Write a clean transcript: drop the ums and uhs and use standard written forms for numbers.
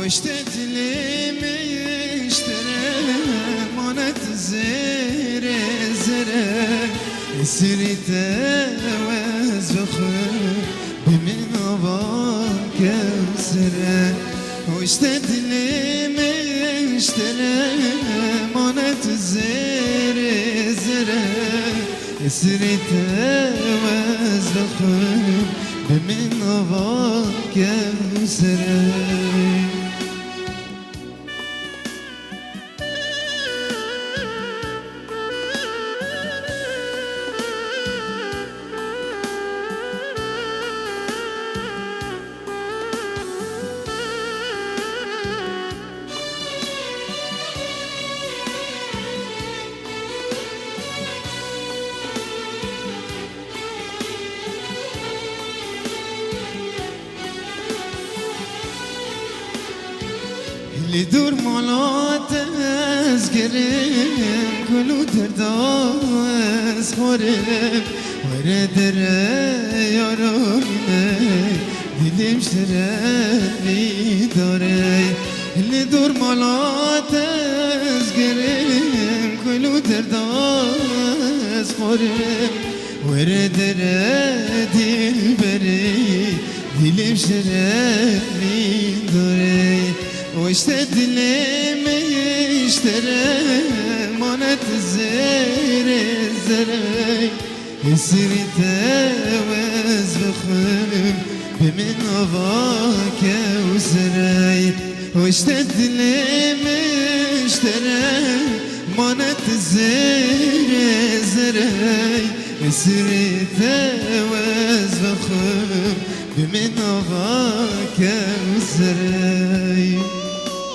واشتدلي مشتري مانت زيري زيري سريت وازبخر بمن أباك وسري واشتدلي مشتري مانت زيري زيري سريت وازبخر بمن أباك وسري لدور مالات ازگرم کلو درداز خورم وردره یارونه دلم شرمی داره لدور مالات ازگرم کلو درداز خورم وردره دل بری دلم شرمی داره واشتدلي مشتري مانت زيري زري سريت وازبخم بمن أباك وسري واشتدلي مشتري مانت زيري زري سريت وازبخم بمن أباك وسري